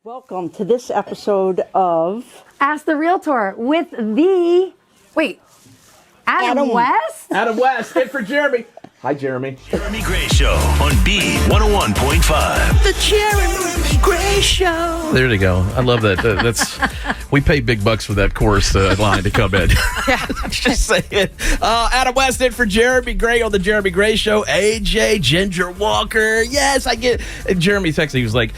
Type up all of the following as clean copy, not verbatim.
Welcome to this episode of Ask the Realtor with Adam West? Adam West, in for Jeremy. Hi, Jeremy. Jeremy Gray Show on B101.5. The Jeremy Gray Show. There you go. I love that. That's we pay big bucks for that chorus line to come in. Just saying. Adam West in for Jeremy Gray on the Jeremy Gray Show. AJ, Ginger Walker. Yes, I get. And Jeremy texted. He was like,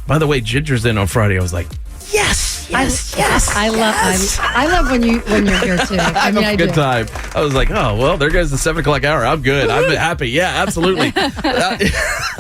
by the way, Ginger's in on Friday. I was like, yes. I love when you're here too. I have a good time. I was like, oh, well, there goes the 7 o'clock hour. I'm good. I'm happy. Yeah, absolutely. I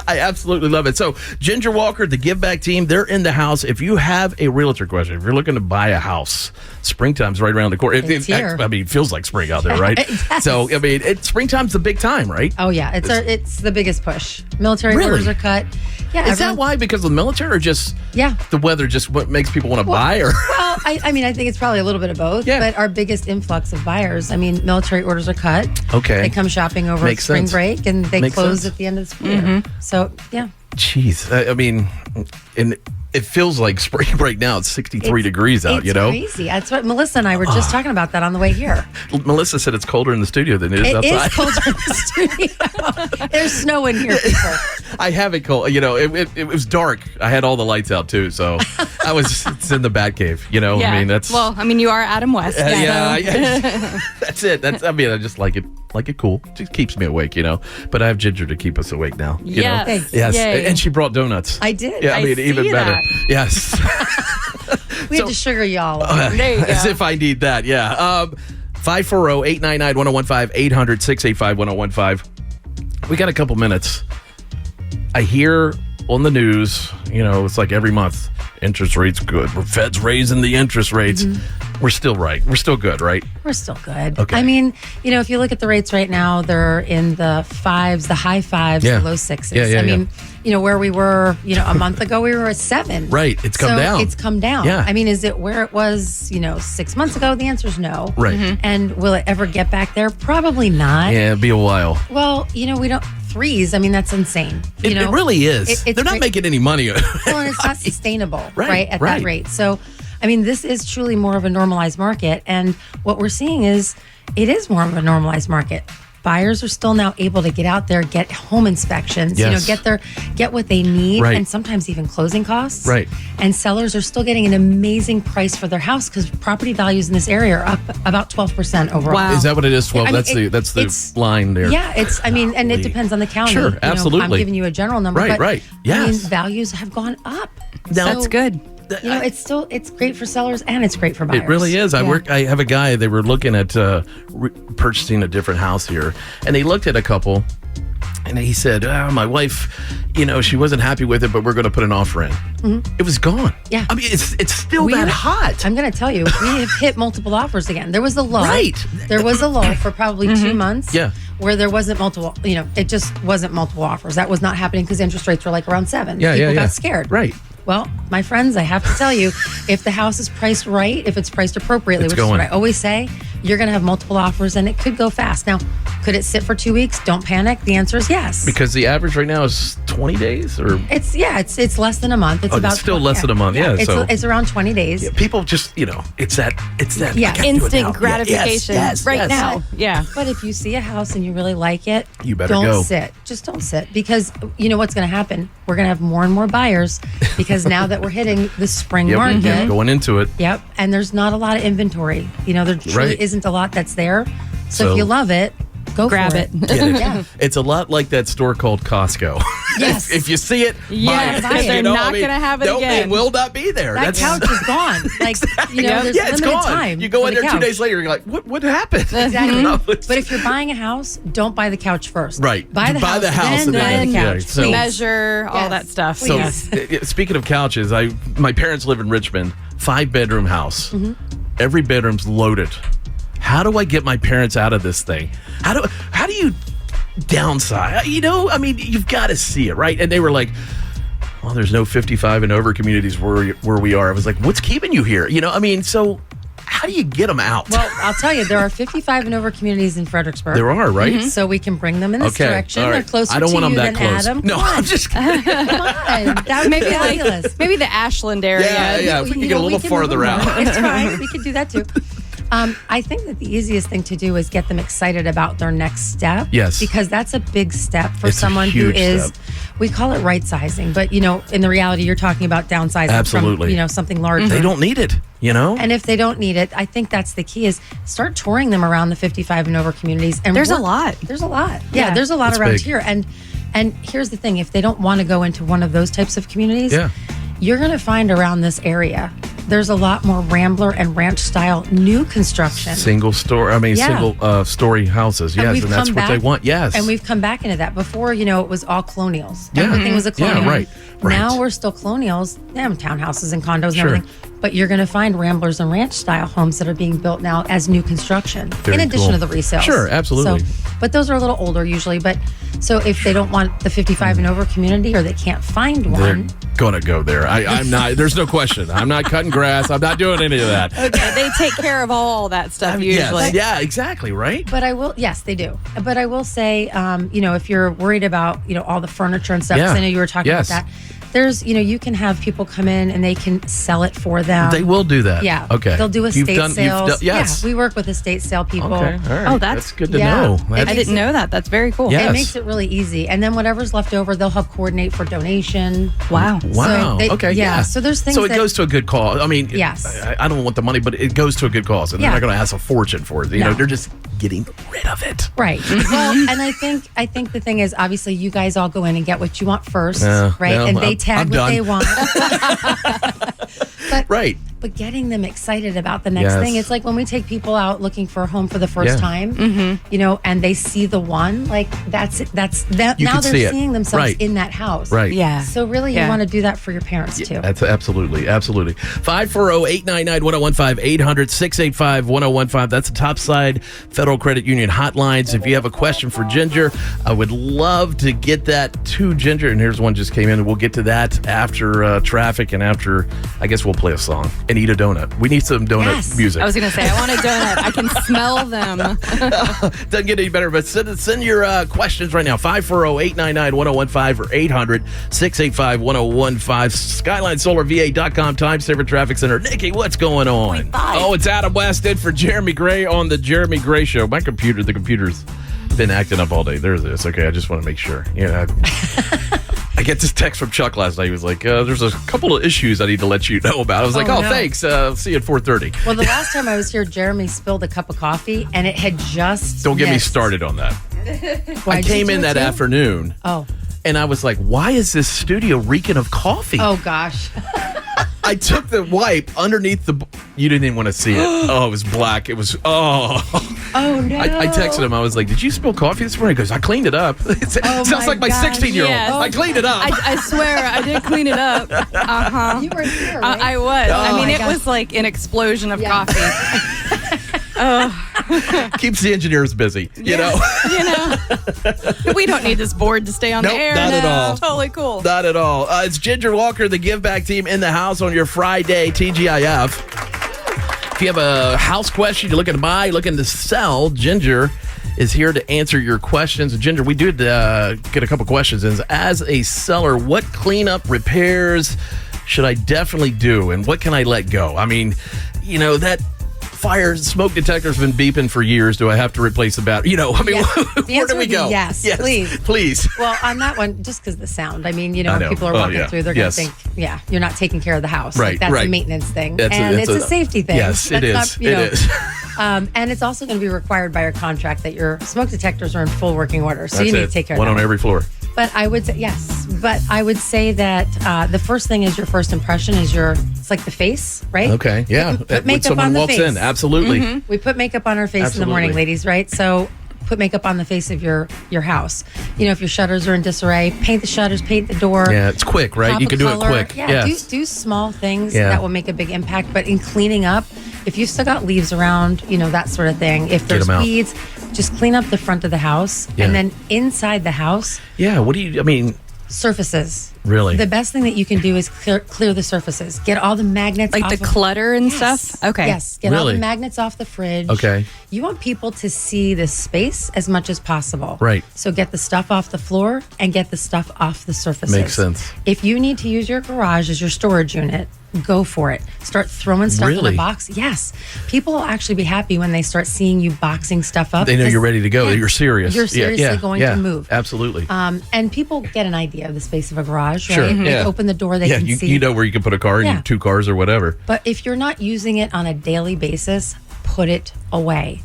absolutely love it. So, Ginger Walker, the Give Back team, they're in the house. If you have a realtor question, if you're looking to buy a house, springtime's right around the corner. It's here. I mean, it feels like spring out there, right? So, I mean, springtime's the big time, right? Oh, yeah. It's the biggest push. Military orders are cut. Yeah. Is that why? Because of the military or just the weather just what makes people want to buy? Or Well, I mean, I think it's probably a little bit of both. Yeah. But our biggest influx of buyers, I mean, military orders are cut. Okay. They come shopping over spring break and they close at the end of the school year. So, yeah. Jeez. I mean, and it feels like spring break now. It's 63 degrees out, It's crazy. That's what Melissa and I were just talking about that on the way here. Melissa said it's colder in the studio than it is outside. It is colder in the studio. There's snow in here, people. I have it cold. You know, it was dark. I had all the lights out, too. So it's in the Batcave, you know? Yeah. I mean, that's... Well, I mean, you are Adam West. That's it. I mean, I just like it cool. It just keeps me awake, you know? But I have Ginger to keep us awake now. You know? Yes. Yay. And she brought donuts. I did. Yeah, I mean, even better. That. Yes. We have to sugar y'all. There you go. As if I need that, yeah. 540-899-1015, 800-685-1015. We got a couple minutes. I hear on the news, you know, it's like every month, interest rates good. Fed's raising the interest rates. We're still right. We're still good, right? We're still good. Okay. I mean, you know, if you look at the rates right now, they're in the fives, the high fives, the low sixes. I mean, you know, where we were, you know, a month ago, we were at 7. Right. It's come down. It's come down. Yeah. I mean, is it where it was, you know, 6 months ago? The answer is no. Right. And will it ever get back there? Probably not. Yeah, it'll be a while. Well, you know, we don't. 3s, I mean, that's insane. It really is. They're not making any money. Well, and it's not sustainable, right, at that rate. So, I mean, this is truly more of a normalized market. And what we're seeing is it is more of a normalized market. Buyers are still now able to get out there, get home inspections, you know, get what they need, and sometimes even closing costs. Right. And sellers are still getting an amazing price for their house because property values in this area are up about 12% overall. Wow. Is that what it is? 12. I mean, that's the line there. Yeah, it's. I mean, and it depends on the county. Sure, you know, absolutely. I'm giving you a general number, Right. Yes. I mean, values have gone up. That's good. You know, it's great for sellers and it's great for buyers. It really is. I have a guy, they were looking at purchasing a different house here, and they looked at a couple, and he said, my wife, you know, she wasn't happy with it, but we're going to put an offer in. It was gone. Yeah. I mean, it's still that hot. I'm going to tell you, we have hit multiple offers again. There was a lull. Right. There was a lull for probably 2 months. Yeah. Where there wasn't multiple, you know, it just wasn't multiple offers. That was not happening because interest rates were like around 7. People got scared. Right. Well, my friends, I have to tell you, if the house is priced right, if it's priced appropriately, which is what I always say, you're going to have multiple offers and it could go fast. Now, could it sit for 2 weeks? Don't panic. The answer is yes. Because the average right now is 20 days, or it's less than a month. It's about it's still less than a month. Yeah, it's around 20 days. Yeah, people just, you know, it's that instant gratification now. Yeah. But if you see a house and you really like it, you better don't sit. Just don't sit, because you know what's going to happen. We're going to have more and more buyers because now that we're hitting the spring market, going into it. Yep, and there's not a lot of inventory. You know, there truly isn't a lot that's there. So if you love it, go grab for it. Yeah. It's a lot like that store called Costco. Yes. If you see it, buy it. They're not going to have it again. It will not be there. That couch is gone. Like, you know, there's it's limited gone. time. You go in there couch. 2 days later, you're like, what happened? Exactly. You know, but if you're buying a house, don't buy the couch first. Right. Buy the house and then buy the couch. so, measure, all that stuff. So, speaking of couches, my parents live in Richmond, 5-bedroom house. Every bedroom's loaded. How do I get my parents out of this thing? How do you downsize? You know, I mean, you've got to see it, right? And they were like, well, there's no 55 and over communities where we are. I was like, what's keeping you here? You know, I mean, so how do you get them out? Well, I'll tell you, there are 55 and over communities in Fredericksburg. There are, right? So we can bring them in this direction. All right. They're closer I don't to want them you that than close. Adam. No, I'm just kidding. Come on. That would be fabulous. Maybe the Ashland area. Yeah, we can get a little farther out. It's fine. We can do that too. I think that the easiest thing to do is get them excited about their next step. Yes. Because that's a big step for It's a someone who huge is, step. we call it right sizing, but in the reality, you're talking about downsizing Absolutely. from, something larger. They don't need it, And if they don't need it, I think that's the key is start touring them around the 55 and over communities. And There's a lot. There's a lot. Yeah, there's a lot It's around big. here. And here's the thing, if they don't want to go into one of those types of communities, you're going to find around this area, there's a lot more Rambler and ranch style new construction. Single story houses. Yes, and that's what they want. Yes. And we've come back into that. Before, it was all colonials. Everything was a colonial. Yeah, right. Now we're still colonials. They have townhouses and condos and Sure. everything. But you're going to find Ramblers and ranch style homes that are being built now as new construction, Very in addition cool. to the resales. Sure, absolutely. But those are a little older usually. But so if they don't want the 55 and over community or they can't find They're one, gonna go there. I'm not. There's no question. I'm not cutting grass. I'm not doing any of that. Okay, they take care of all that stuff usually. Yes. Yeah, exactly. Right. but I will, yes, they do. But I will say, if you're worried about, all the furniture and stuff, 'cause I know you were talking Yes. about that. There's, you can have people come in and they can sell it for them. They will do that. Yeah. Okay. They'll do estate sales. Yes. Yeah, we work with estate sale people. Okay. All right. Oh, that's good to yeah. know. I I That's- didn't know that. That's very cool. Yeah. It makes it really easy. And then whatever's left over, they'll help coordinate for donation. Wow. Wow. they- okay. yeah, so there's things So it that- goes to a good cause. I mean, Yes. I don't want the money, but it goes to a good cause, and Yeah. they're not going to ask a fortune for it. No. They're just getting rid of it. Right. Well, and I think the thing is, obviously, you guys all go in and get what you want first, Yeah, right? well, and they I'm tag what done. they want. But, Right. But getting them excited about the next Yes. thing, it's like when we take people out looking for a home for the first Yeah. time, and they see the one, like that's that. You Now can they're see it. seeing themselves Right. in that house. Right. Yeah. So really, you Yeah. want to do that for your parents too. That's absolutely. 540-899-1015, 800-685-1015. That's the Topside Federal Credit Union hotlines. If you have a question for Ginger, I would love to get that to Ginger. And here's one just came in. We'll get to that after traffic and after, I guess we'll play a song and eat a donut. We need some donut Yes. music. I was going to say, I want a donut. I can smell them. Doesn't get any better, but send your questions right now. 540-899-1015 or 800-685-1015. SkylineSolarVA.com, Time Saver Traffic Center. Nikki, what's going on? Oh, it's Adam Weston for Jeremy Gray on the Jeremy Gray Show. The computer's been acting up all day. There's this. Okay, I just want to make sure. I get this text from Chuck last night. He was like, there's a couple of issues I need to let you know about. I was like, Oh, no. thanks. See you at 4:30. Well, the last time I was here, Jeremy spilled a cup of coffee, and it had just. Don't get me missed. started on that. Why, I did you came do in it that too? afternoon. Oh. And I was like, why is this studio reeking of coffee? Oh gosh. I took the wipe underneath the... You didn't even want to see it. Oh, it was black. It was... Oh. Oh no. I texted him. I was like, did you spill coffee this morning? He goes, I cleaned it up. It sounds my like my gosh, 16-year-old. yes. I cleaned it up. I swear, I did clean it up. Uh-huh. You were here, right? I was. I mean, my it gosh. was like an explosion of Yeah. coffee. Keeps the engineers busy, you know? We don't need this board to stay on Nope, the air. not at all. Totally cool. Not at all. It's Ginger Walker, the Give Back team, in the house on your Friday TGIF. If you have a house question, you're looking to buy, you're looking to sell, Ginger is here to answer your questions. And Ginger, we did get a couple questions. As a seller, what cleanup repairs should I definitely do? And what can I let go? I mean, that fire smoke detector's been beeping for years. Do I have to replace the battery? Yes. The Where answer do we would be go? yes, please. Please. Well, on that one, just because the sound. I mean, I when know. people are Oh, walking yeah. through, they're Yes. going to think, you're not taking care of the house. Right, Like, that's right. a maintenance thing. That's and it's a safety thing. Yes, it That's is. not, It is. And it's also going to be required by your contract that your smoke detectors are in full working order. So That's you need it. to take care of One that. on every floor. But I would say, yes. But I would say that the first thing is your first impression is it's like the face, right? Okay, yeah. Put When makeup someone on the walks face. in, absolutely. We put makeup on our face in the morning, Absolutely. ladies, right? So put makeup on the face of your house. If your shutters are in disarray, paint the shutters, paint the door. Yeah, it's quick, right? pop You a can do it color. quick. Yeah, Yes. do small things Yeah. that will make a big impact. But in cleaning up, if you've still got leaves around, that sort of thing, if there's 'em out. weeds, just clean up the front of the house. Yeah. And then inside the house, Yeah, what do you, I mean, Surfaces. Really? The best thing that you can do is clear the surfaces. Get all the magnets Like off the clutter and stuff? Okay. Yes. Get all Really? the magnets off the fridge. Okay. You want people to see the space as much as possible. Right. So get the stuff off the floor and get the stuff off the surfaces. Makes sense. If you need to use your garage as your storage unit, go for it. Start throwing stuff in Really? a box. Yes. People will actually be happy when they start seeing you boxing stuff up. They know because- you're ready to go. Yeah, You're serious. You're seriously going to move. Absolutely. And people get an idea of the space of a garage, right? Sure. They Yeah. open the door, they yeah, can see. you know where you can put a car Yeah. and 2 cars or whatever. But if you're not using it on a daily basis, put it away.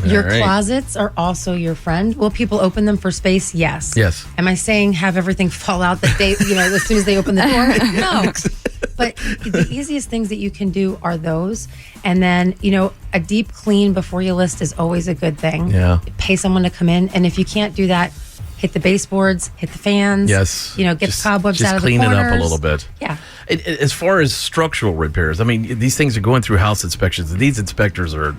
Your All right. closets are also your friend. Will people open them for space? Yes. Yes. Am I saying have everything fall out that they, as soon as they open the door? No. But the easiest things that you can do are those. And then, a deep clean before you list is always a good thing. Yeah. Pay someone to come in. And if you can't do that, hit the baseboards, hit the fans. Yes. Get the cobwebs just out of the clean corners. it up a little bit. Yeah. As far as structural repairs, I mean, these things are going through house inspections. These inspectors are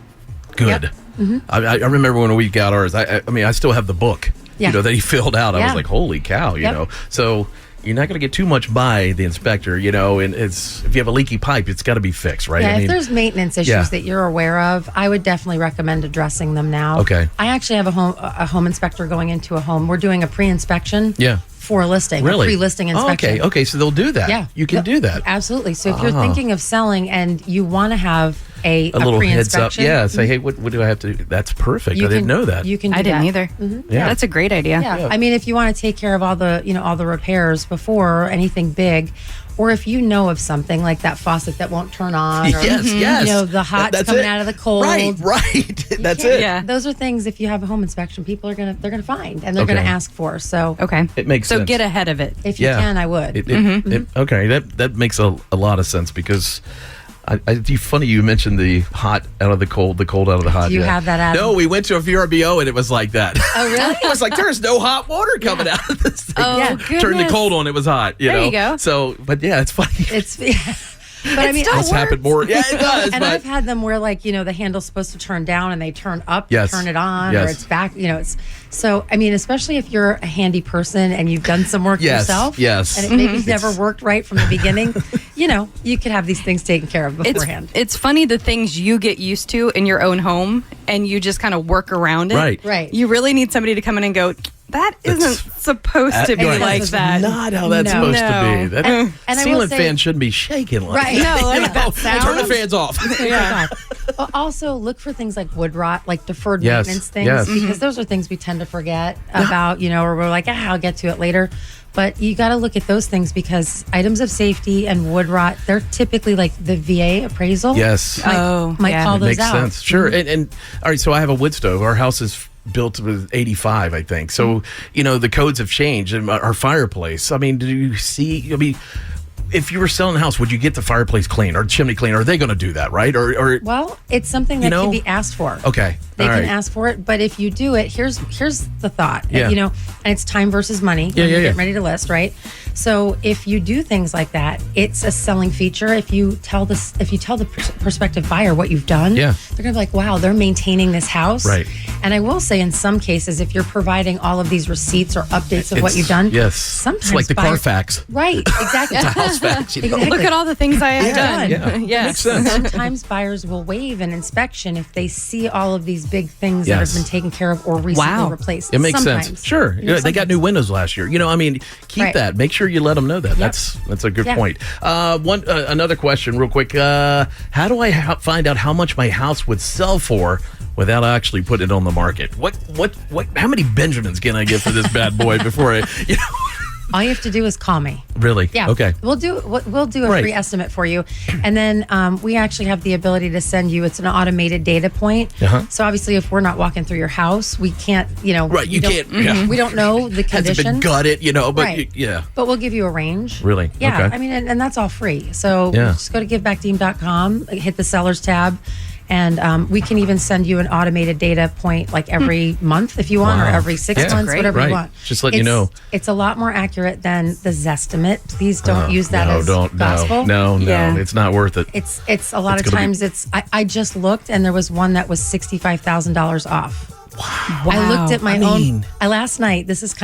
good. Yep. Mm-hmm. I remember when we got ours. I mean, I still have the book. Yeah. That he filled out. I was Yeah. like, holy cow! Yep. So you're not going to get too much by the inspector. And it's if you have a leaky pipe, it's got to be fixed, right? Yeah, I mean, if there's maintenance issues yeah. that you're aware of, I would definitely recommend addressing them now. Okay. I actually have a home inspector going into a home. We're doing a pre-inspection. Yeah. For a listing. Really? A pre-listing Oh, inspection. okay. So they'll do that. Yeah. You can do that. Absolutely. So if you're thinking of selling and you want to have a little heads up. pre-inspection. Yeah. Say, hey, what do I have to do? That's perfect. I didn't know that. You can do I didn't that. either. Yeah. That's a great idea. Yeah. I mean, if you want to take care of all the repairs before or anything big, or if you know of something like that faucet that won't turn on, or yes. the hot's That's coming it. out of the cold. Right. That's it. Yeah. Those are things, if you have a home inspection, people are gonna find and they're Okay. gonna ask for. So Okay. It makes so sense. get ahead of it. if you can, I would. Okay, that makes a lot of sense because it's funny you mentioned the hot out of the cold out of the hot. Do you have that, Adam? No, we went to a VRBO and it was like that. Oh, really? It was like there's no hot water coming out of this thing. Oh, Yeah. goodness. Turn the cold on, it was hot. There you go. So, but yeah, it's funny. It's but I mean, still It's happened more. Yeah, it does. and but I've had them where the handle's supposed to turn down and they turn up to Yes. turn it on, Yes. or it's back. It's so. I mean, especially if you're a handy person and you've done some work Yes, yourself, yes. and it maybe never worked right from the beginning. You could have these things taken care of beforehand. It's funny the things you get used to in your own home and you just kind of work around it. Right. You really need somebody to come in and go, that isn't supposed to be Right. like That's that. not how that's No. supposed to be. That And I will ceiling say- fan shouldn't be shaking like Right. that. No, like You that know? sound. Turn the fans off. Yeah. But also look for things like wood rot, like deferred Yes, maintenance things, yes. because those are things we tend to forget about, or we're like, I'll get to it later. But you got to look at those things because items of safety and wood rot, they're typically like the VA appraisal. Yes. Might call those Makes out. sense. Sure. And all right, so I have a wood stove. Our house is built with 85, I think. So, the codes have changed and our fireplace. I mean, do you see, if you were selling a house, would you get the fireplace clean or chimney clean? Are they going to do that, right? Or Well, it's something that can be asked for. Okay. They All can right. ask for it, but if you do it, here's the thought. Yeah. And it's time versus money when you're getting ready to list, right? So if you do things like that, it's a selling feature. If you tell the prospective buyer what you've done, Yeah. they're gonna be like, wow, they're maintaining this house. Right. And I will say in some cases, if you're providing all of these receipts or updates of what you've done, Yes. sometimes It's like the buyers- Carfax. Right, exactly. House facts. Exactly. Look at all the things I have done. Yeah. Yes. Makes sense. Sometimes buyers will waive an inspection if they see all of these big things that Yes. have been taken care of or recently Wow. replaced. It makes Sometimes. sense. Sure. They got sometimes. new windows last year. Keep Right. that. Make sure you let them know that. Yep. That's a good Yeah. point. Another question real quick. How do I find out how much my house would sell for without actually putting it on the market? How many Benjamins can I get for this bad boy before I, All you have to do is call me. Really? Yeah. Okay. We'll do a Right. free estimate for you, and then we actually have the ability to send you. It's an automated data point. Uh-huh. So obviously, if we're not walking through your house, we can't. Right, you don't- can't, yeah. We don't know the Hasn't been condition. gutted, but Right. yeah. But we'll give you a range. Really? Yeah. Okay. I mean, and that's all free. So Yeah. just go to givebackteam.com, hit the sellers tab, and we can even send you an automated data point like every month if you want, Wow. or every 6 Yeah. months, Great. whatever Right. you want. Just letting you know. It's a lot more accurate than the Zestimate. Please don't use that no, as don't, gospel. No, Yeah. it's not worth it. It's a lot It's of gonna be- times I just looked and there was one that was $65,000 off. Wow. I looked at my own last night. This is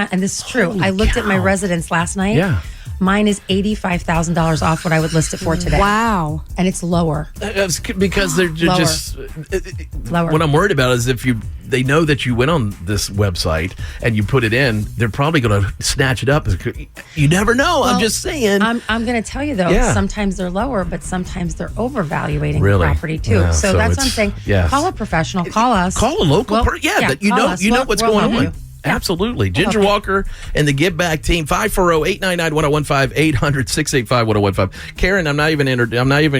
true. I looked at my residence last night. Yeah. Mine is $85,000 off what I would list it for today. Wow. And it's lower. Because they're Lower. just Lower. What I'm worried about is if they know that you went on this website and you put it in, they're probably going to snatch it up. You never know. I'm just saying. I'm going to tell you though, sometimes they're lower, but sometimes they're overvaluating the Really? property too. Yeah, so that's what I'm saying. yes. Call a professional. Call us. Call a local person. Yeah, that you know what's we'll going help on. you. Absolutely. Ginger Walker and the Give Back team, 540-899-1015, 800-685-1015. Karen, I'm not even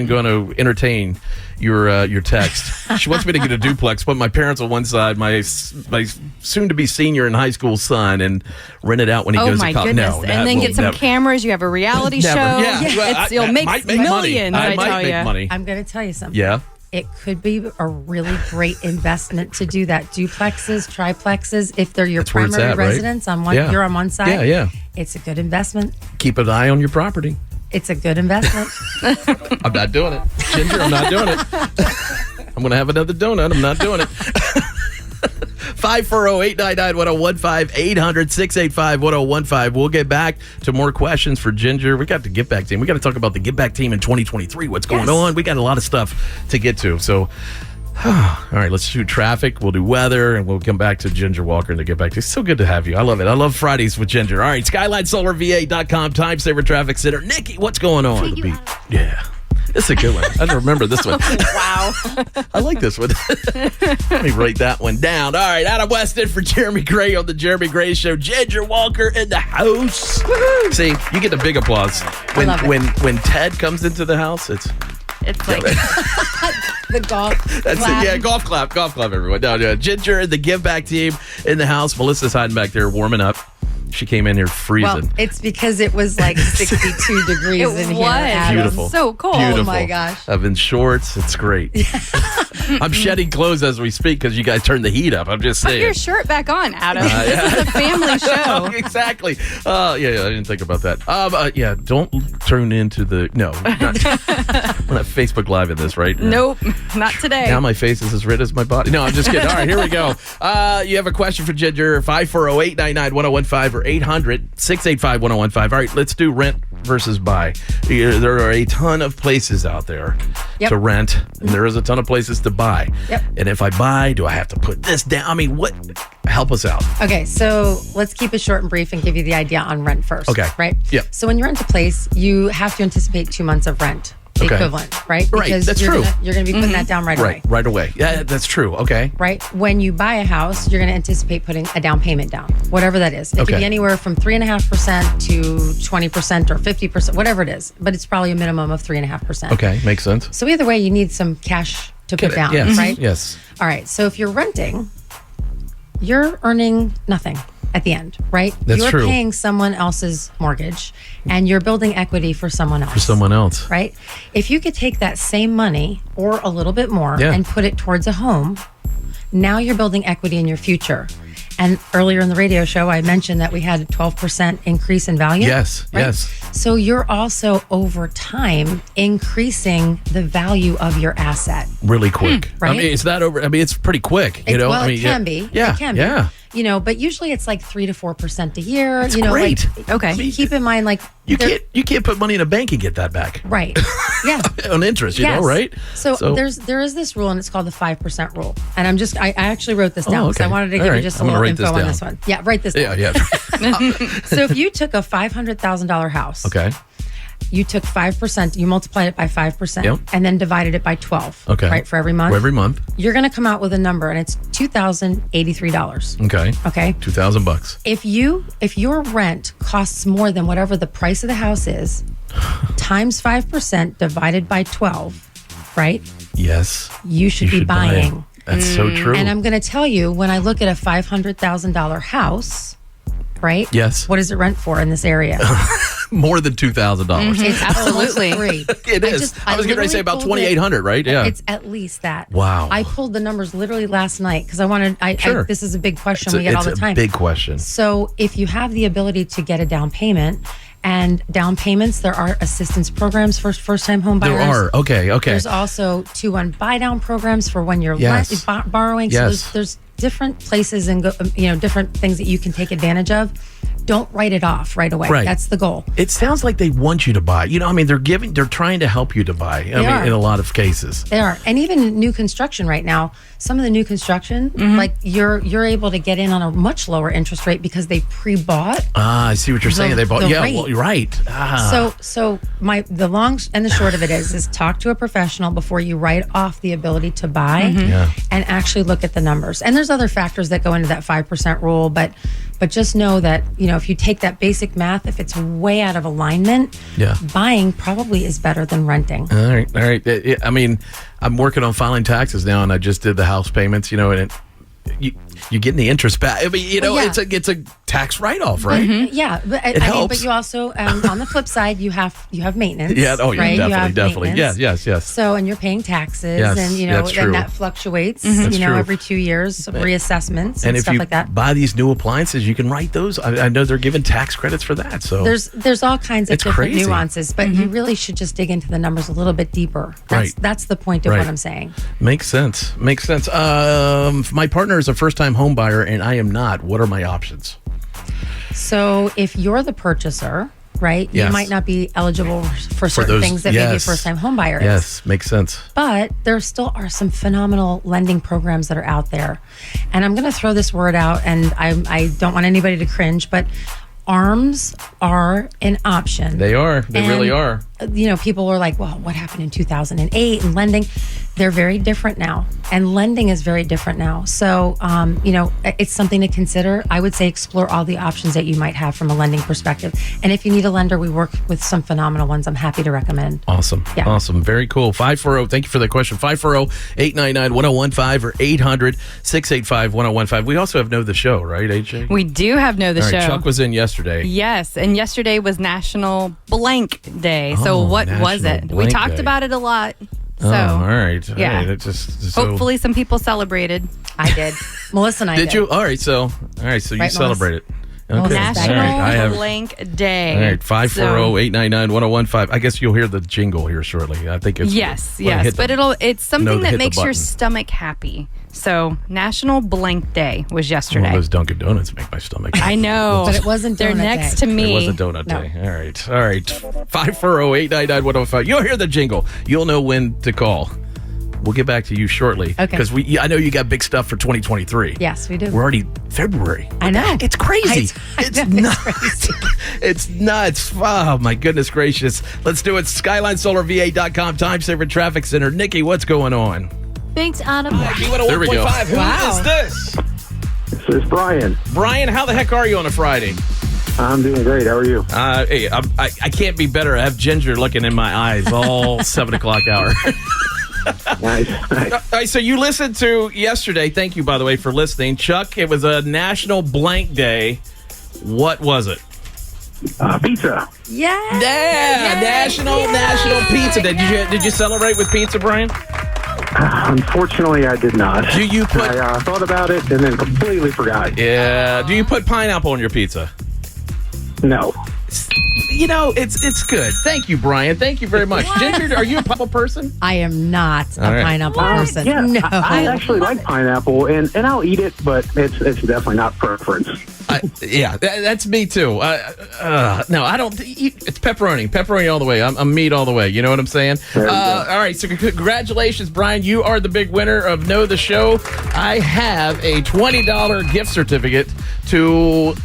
going to entertain your text. She wants me to get a duplex, put my parents on one side, my soon-to-be senior in high school son, and rent it out when he goes to college. Goodness. And then get some cameras. You have a reality show. Yeah. Well, You'll make millions, money. I tell might you. make money. I'm going to tell you something. Yeah. It could be a really great investment to do that. Duplexes, triplexes, if they're your That's where it's primary at, right? residence on one, Yeah. you're on one side. Yeah. It's a good investment. Keep an eye on your property. It's a good investment. I'm not doing it. Ginger, I'm not doing it. I'm going to have another donut. I'm not doing it. 540-899-1015, 800-685-1015. We'll get back to more questions for Ginger. We got the Give Back team. We got to talk about the Give Back team in 2023. What's going on? We got a lot of stuff to get to. So, all right, let's shoot traffic. We'll do weather, and we'll come back to Ginger Walker and the Give Back team. It's so good to have you. I love it. I love Fridays with Ginger. All right, SkylineSolarVA.com, Time Saver Traffic Center. Nikki, what's going on? Yeah. This is a good one. I don't remember this one. Wow. I like this one. Let me write that one down. All right, out of Weston for Jeremy Gray on the Jeremy Gray Show. Ginger Walker in the house. Woo-hoo. See, you get the big applause when Ted comes into the house. It's like The golf. that's clap. it. Yeah, golf clap, everyone. No, Ginger and the Give Back team in the house. Melissa's hiding back there warming up. She came in here freezing. Well, it's because it was like 62 degrees It in here. was. Adam. Beautiful. So cold. Beautiful. Oh my gosh. I'm in shorts. It's great. I'm shedding clothes as we speak because you guys turned the heat up. I'm just Put saying. your shirt back on, Adam. This is a family show. Exactly. Yeah, I didn't think about that. Yeah, don't turn into the we're not Facebook Live in this, right? Nope, not today. Now my face is as red as my body. No, I'm just kidding. All right, here we go. You have a question for Ginger, 540-899-1015 or 800-685-1015. All right, let's do rent versus buy. There are a ton of places out there to rent, and there is a ton of places to buy. Yep. And if I buy, do I have to put this down? I mean, what? Help us out. Okay, so let's keep it short and brief and give you the idea on rent first. Okay. Right? Yep. So when you rent a place, you have to anticipate 2 months of rent. The equivalent, right? Right, Because that's you're true. You're going to be putting that down right away. Right away. Yeah, that's true. Okay. Right? When you buy a house, you're going to anticipate putting a down payment down, whatever that is. It could be anywhere from 3.5% to 20% or 50%, whatever it is. But it's probably a minimum of 3.5%. Okay, makes sense. So either way, you need some cash to put down, Yes. right? Yes. All right. So if you're renting, you're earning nothing at the end, right? That's you're true. paying someone else's mortgage and you're building equity for someone else. For someone else. Right? If you could take that same money or a little bit more and put it towards a home, now you're building equity in your future. And earlier in the radio show, I mentioned that we had a 12% increase in value. Yes, right? yes. So you're also over time increasing the value of your asset. Really quick. right? I mean, it's not over. I mean, it's pretty quick. You know, Well, I mean, it can be. Yeah. It can be. Yeah. You know, but usually it's like 3 to 4% a year. That's you know, great. Like, Okay. Keep in mind, like You can't put money in a bank and get that back. right. Yeah. On interest, you know, right? So there is this rule, and it's called the 5% rule. And I actually wrote this down because okay. I wanted to All give right. you just a I'm gonna little write info this on this down. one. Yeah, write this down. Yeah. So if you took a $500,000 house, Okay. you took 5%, you multiplied it by 5%, Yep. and then divided it by 12. Okay. Right, for every month. Every month. You're going to come out with a number, and it's $2,083. Okay. Okay. $2,000. If your rent costs more than whatever the price of the house is, times 5% divided by 12, right? Yes. You should be buy it. buying. That's so true. And I'm going to tell you, when I look at a $500,000 house, right? Yes. What does it rent for in this area? More than $2,000. It's Absolutely. free. It is. I was getting ready to say about $2,800, right? Yeah. It's at least that. Wow. I pulled the numbers literally last night because I wanted. Sure. This is a big question we get all the time. It's a big question. So if you have the ability to get a down payment, and down payments, there are assistance programs for first-time home buyers. There are. Okay. There's also 2-1 buy-down programs for when you're Yes. borrowing. Yes. So there's different places and different things that you can take advantage of. Don't write it off right away. Right. That's the goal. It sounds like they want you to buy. They're trying to help you to buy. In a lot of cases. They are. And even new construction right now, some of the new construction, like you're able to get in on a much lower interest rate because they pre-bought. I see what you're saying. They bought. Yeah, rate. well, you're right. So the long and the short of it is talk to a professional before you write off the ability to buy and actually look at the numbers. And there's other factors that go into that 5% rule, but just know that, if you take that basic math, if it's way out of alignment, buying probably is better than renting. All right. I'm working on filing taxes now, and I just did the house payments, and you're getting the interest back. It's a tax write-off, right? Mm-hmm. Yeah, but but you also on the flip side you have maintenance. Yeah, right? Definitely. Yes. So and you're paying taxes, yes, and and that fluctuates. True. Every 2 years, reassessments and stuff like that. And if you buy these new appliances, you can write those. I know they're giving tax credits for that. So there's all kinds of different crazy. nuances, but you really should just dig into the numbers a little bit deeper. That's the point of what I'm saying. Makes sense. My partner is a first-time home buyer, and I am not. What are my options? So if you're the purchaser, right, you might not be eligible for certain things that maybe a first-time home buyer is. Yes, makes sense. But there still are some phenomenal lending programs that are out there. And I'm going to throw this word out, and I don't want anybody to cringe, but ARMs are an option. They are. They really are. People were like, well, what happened in 2008 and lending? They're very different now. And lending is very different now. So, it's something to consider. I would say explore all the options that you might have from a lending perspective. And if you need a lender, we work with some phenomenal ones I'm happy to recommend. Awesome. Yeah. Awesome. Very cool. 540, thank you for the question. 540-899-1015 or 800-685-1015. We also have Know the Show, right, AJ? We do have Know the Show. Chuck was in yesterday. Yes, and yesterday was National Blank Day. So what was it? We talked about it a lot. So, all right. Yeah. All right. Hopefully some people celebrated. I did. Melissa and I did. Did you? All right. So you celebrated. Okay. National Blank Day. All right. 540-899-1015. I guess you'll hear the jingle here shortly. I think it's yes. But it's something that makes your stomach happy. So National Blank Day was yesterday. Well, those Dunkin' Donuts make my stomach happy. I know. But it wasn't They're donut next day. to me. It wasn't donut day. All right. 540-899-1015. You'll hear the jingle. You'll know when to call. We'll get back to you shortly. Okay. Because I know you got big stuff for 2023. Yes, we do. We're already February. I know. It's crazy. It's nuts. It's nuts. Oh, my goodness gracious. Let's do it. SkylineSolarVA.com, Time Saver Traffic Center. Nikki, what's going on? Thanks, Adam. There we go. Who is this? This is Brian. Brian, how the heck are you on a Friday? I'm doing great. How are you? Hey, I can't be better. I have ginger looking in my eyes all 7 o'clock hour. Nice. All right, so you listened to yesterday. Thank you, by the way, for listening. Chuck, it was a National Blank Day. What was it? Pizza. Yeah. National Pizza Day. Did you celebrate with pizza, Brian? Unfortunately, I did not. Do you put? I thought about it and then completely forgot. Yeah. Do you put pineapple on your pizza? No. It's good. Thank you, Brian. Thank you very much. Ginger, are you a pineapple person? I am not a pineapple person. Yeah, No. I actually like pineapple, and I'll eat it, but it's definitely not preference. That's me too. No, I don't eat. It's pepperoni all the way. I'm meat all the way. You know what I'm saying? All right. So congratulations, Brian. You are the big winner of Know the Show. I have a $20 gift certificate to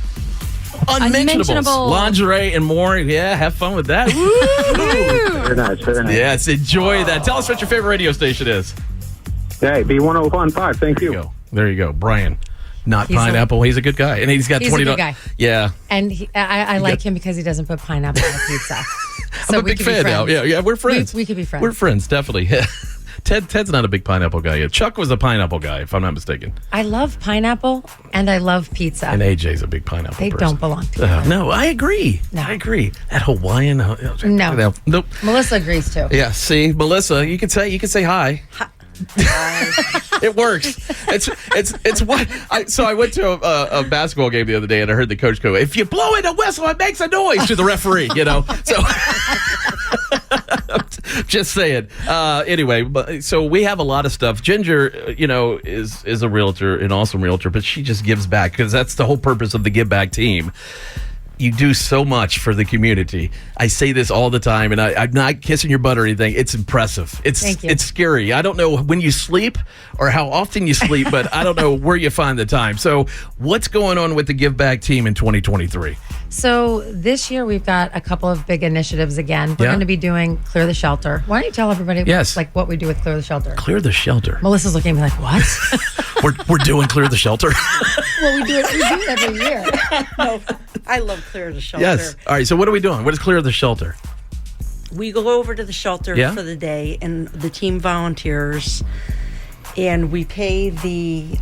Unmentionables, lingerie and more. Yeah, have fun with that. Very nice. Yes, enjoy that. Tell us what your favorite radio station is. Hey, B101.5. Thank you. There you go, Brian. Not pineapple. He's a good guy, and he's got $20. He's a good guy. Yeah, and I like him because he doesn't put pineapple on a pizza. So I'm a big fan now. Yeah, we're friends. We could be friends. We're friends, definitely. Ted's not a big pineapple guy yet. Chuck was a pineapple guy, if I'm not mistaken. I love pineapple, and I love pizza. And AJ's a big pineapple They person. don't belong together. No, I agree. No. I agree. That Hawaiian. No. Nope. Melissa agrees too. Yeah. See, Melissa, you can say hi. It works. It's what. So I went to a basketball game the other day, and I heard the coach go, "If you blow in a whistle, it makes a noise," to the referee. So. Just saying. Anyway, so we have a lot of stuff. Ginger, is a realtor, an awesome realtor, but she just gives back because that's the whole purpose of the Give Back team. You do so much for the community. I say this all the time, and I'm not kissing your butt or anything. It's impressive. Thank you. It's scary. I don't know when you sleep or how often you sleep, but I don't know where you find the time. So what's going on with the Give Back team in 2023? So this year we've got a couple of big initiatives again. We're going to be doing Clear the Shelter. Why don't you tell everybody what we do with Clear the Shelter? Clear the Shelter. Melissa's looking at me like, what? we're doing Clear the Shelter. Well, we do it every year. No, I love Clear the Shelter. Yes. All right. So what are we doing? What is Clear the Shelter? We go over to the shelter for the day, and the team volunteers, and we pay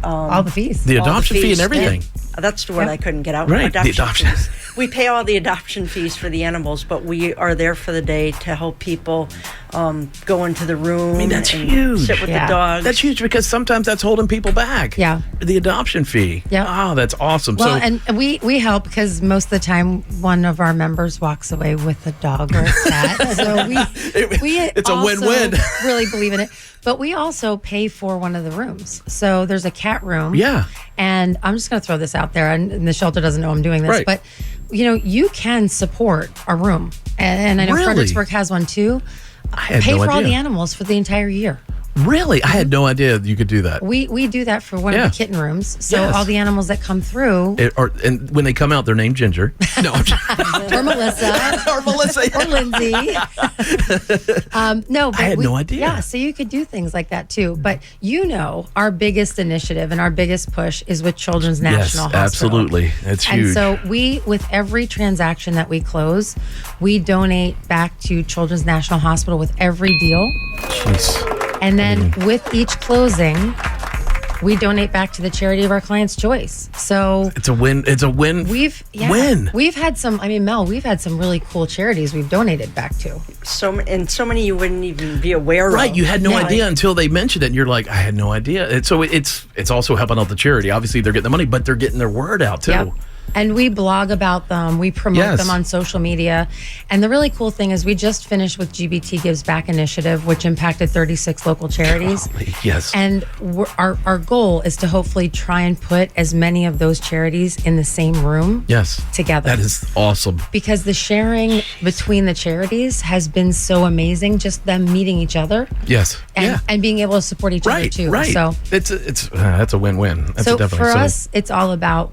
all the fees. The adoption fee and everything. That's the word I couldn't get out. Right, the adoption. Fees. We pay all the adoption fees for the animals, but we are there for the day to help people go into the room. I mean, that's and huge. Sit with the dogs. That's huge because sometimes that's holding people back. Yeah. The adoption fee. Yeah. Oh, that's awesome. Well, and we help because most of the time one of our members walks away with a dog or a cat. So it's a win-win. Really believe in it. But we also pay for one of the rooms. So there's a cat room. Yeah. And I'm just going to throw this out there, and the shelter doesn't know I'm doing this, Right. but you can support a room, and I know Really? Fredericksburg has one too. I had Pay no for all idea. the animals for the entire year. Really? I had no idea you could do that. We do that for one of the kitten rooms. So Yes. all the animals that come through, And when they come out, they're named Ginger. No, I'm just, or Melissa, or Melissa. or Lindsay. No, but I had no idea. Yeah, so you could do things like that too. But our biggest initiative and our biggest push is with Children's National Hospital. Absolutely. It's huge. And so with every transaction that we close, we donate back to Children's National Hospital with every deal. Jeez. And then with each closing, we donate back to the charity of our client's choice. So It's a win. It's a win. Win. We've had some, Mel, we've had some really cool charities we've donated back to. So many you wouldn't even be aware of. Right, you had no idea until they mentioned it, and you're like, I had no idea. And so it's also helping out the charity. Obviously, they're getting the money, but they're getting their word out too. Yep. And we blog about them. We promote them on social media. And the really cool thing is we just finished with GBT Gives Back initiative, which impacted 36 local charities. Yes. And our goal is to hopefully try and put as many of those charities in the same room together. That is awesome. Because the sharing between the charities has been so amazing, just them meeting each other. Yes. And being able to support each other too. Right. So that's a win-win. That's so definitely for us, it's all about,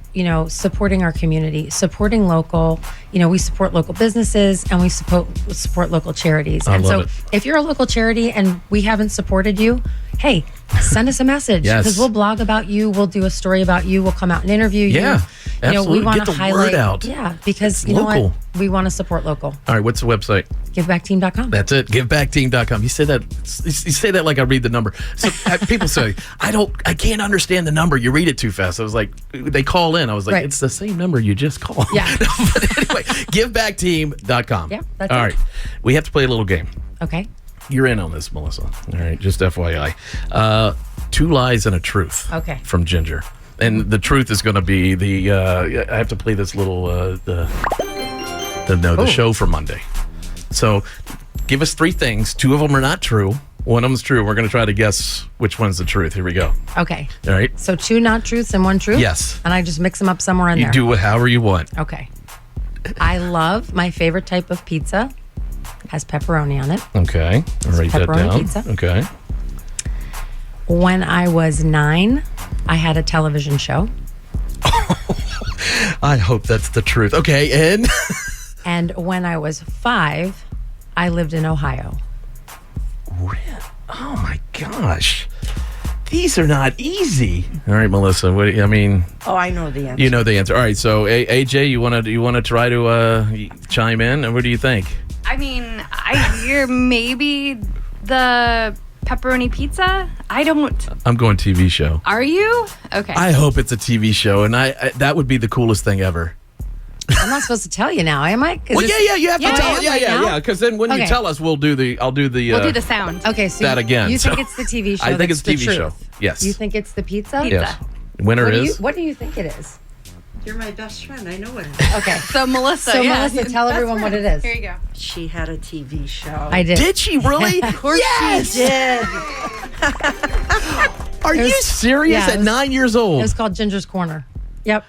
supporting our community, supporting local. We support local businesses and we support local charities. I and love so it. if you're a local charity and we haven't supported you, hey, send us a message because we'll blog about you. We'll do a story about you. We'll come out and interview you. Yeah, absolutely. We want Get to the highlight word out. Yeah, because It's you know local. what? We want to support local. All right, what's the website? GiveBackTeam.com. That's it. GiveBackTeam.com. You say that like I read the number. So people say, I can't understand the number. You read it too fast. I was like, they call in. I was like, it's the same number you just called. Yeah. But anyway, GiveBackTeam.com. Yeah, that's All it. right. We have to play a little game. Okay. You're in on this, Melissa. All right, just FYI. 2 lies and a truth. Okay. From Ginger. And the truth is going to be I have to play this little, the show for Monday. So give us 3 things. 2 of them are not true. One of them's true. We're going to try to guess which one's the truth. Here we go. Okay. All right. So 2 not truths and 1 truth? Yes. And I just mix them up somewhere in You there. do it however you want. Okay. My favorite type of pizza has pepperoni on it. Okay. I'll write that pepperoni down. pizza. Okay. When I was 9, I had a television show. I hope that's the truth. Okay. And And when I was 5, I lived in Ohio. oh my gosh. These are not easy. All right, Melissa. What I mean, Oh, I know the answer. you know the answer. All right, so AJ, you want to try to chime in? And what do you think? I mean, you're maybe the pepperoni pizza. I don't. I'm going TV show. Are you? Okay. I hope it's a TV show, and I that would be the coolest thing ever. I'm not supposed to tell you now, am I? Well, yeah, you have to Yeah, tell I us. am Yeah, right yeah, now? yeah. Because then when you Okay. tell us, I'll do the. we'll do the sound. Okay, so that again. You so- think it's the TV show? I think that's it's TV the show. truth. Yes. You think it's the pizza? Pizza. Yes. Winner What is. what do you think it is? You're my best friend. I know what it is. Okay. So Melissa, Melissa, tell everyone what it is. Here you go. She had a TV show. I did. Did she really? Of course she did. Are you serious? yeah, At 9 years old? It was called Ginger's Corner. Yep.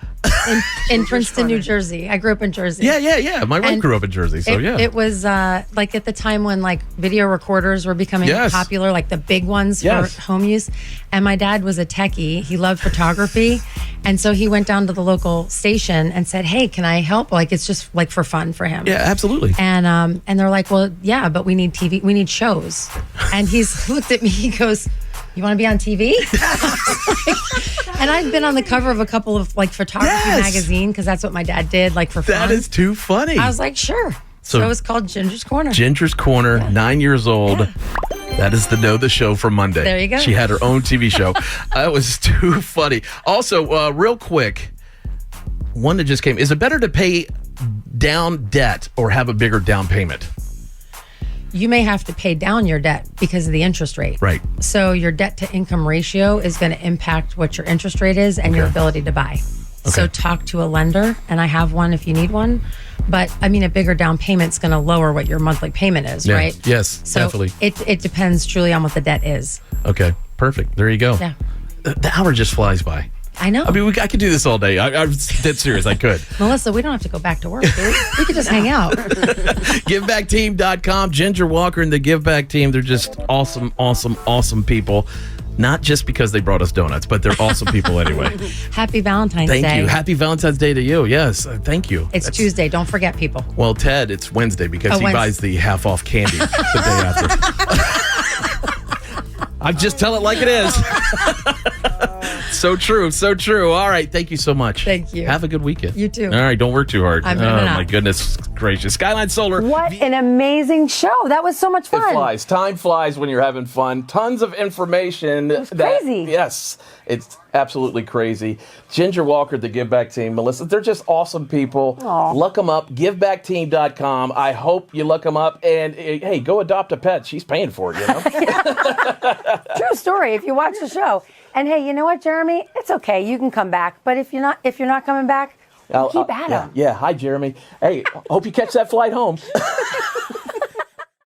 In Princeton, New Jersey. I grew up in Jersey. Yeah. My wife And grew up in Jersey, so It was like at the time when like video recorders were becoming popular, like the big ones for home use. And my dad was a techie. He loved photography. And so he went down to the local station and said, "Hey, can I help?" Like, it's just like for fun for him. Yeah, absolutely. And they're like, "Well, yeah, but we need TV. We need shows." And he's looked at me. He goes, "You want to be on TV?" And I'd been on the cover of a couple of like photography magazine because that's what my dad did, like for fun. That is too funny. I was like, sure. So it was called Ginger's Corner. Ginger's Corner, 9 years old. Yeah. That is the Know the Show for Monday. There you go. She had her own TV show. That was too funny. Also, real quick, one that just came. Is it better to pay down debt or have a bigger down payment? You may have to pay down your debt because of the interest rate. Right. So your debt to income ratio is going to impact what your interest rate is and your ability to buy. Okay. So talk to a lender, and I have one if you need one. But I mean, a bigger down payment's going to lower what your monthly payment is, right? Yes, so definitely. It depends truly on what the debt is. Okay, perfect. There you go. Yeah. The hour just flies by. I know. I mean, I could do this all day. I'm dead serious. I could. Melissa, we don't have to go back to work, do we? We could just hang out. GiveBackTeam.com. Ginger Walker and the Give Back Team. They're just awesome, awesome, awesome people. Not just because they brought us donuts, but they're awesome people anyway. Happy Valentine's Day. Thank you. Happy Valentine's Day to you. Yes, thank you. It's Tuesday. Don't forget, people. Well, Ted, it's Wednesday because he buys the half-off candy the day after. I just tell it like it is. So true, so true. All right, thank you so much. Thank you. Have a good weekend. You too. All right, don't work too hard. I'm my goodness gracious. Skyline Solar. What an amazing show. That was so much fun. It flies. Time flies when you're having fun. Tons of information. It was crazy. Yes, it's absolutely crazy. Ginger Walker, the Give Back Team. Melissa, they're just awesome people. Aww. Look them up. GiveBackTeam.com. I hope you look them up. And hey, go adopt a pet. She's paying for it, you know? True story. If you watch the show. And hey, you know what, Jeremy? It's okay. You can come back. But if you're not coming back, keep at him. Yeah. Hi, Jeremy. Hey, hope you catch that flight home.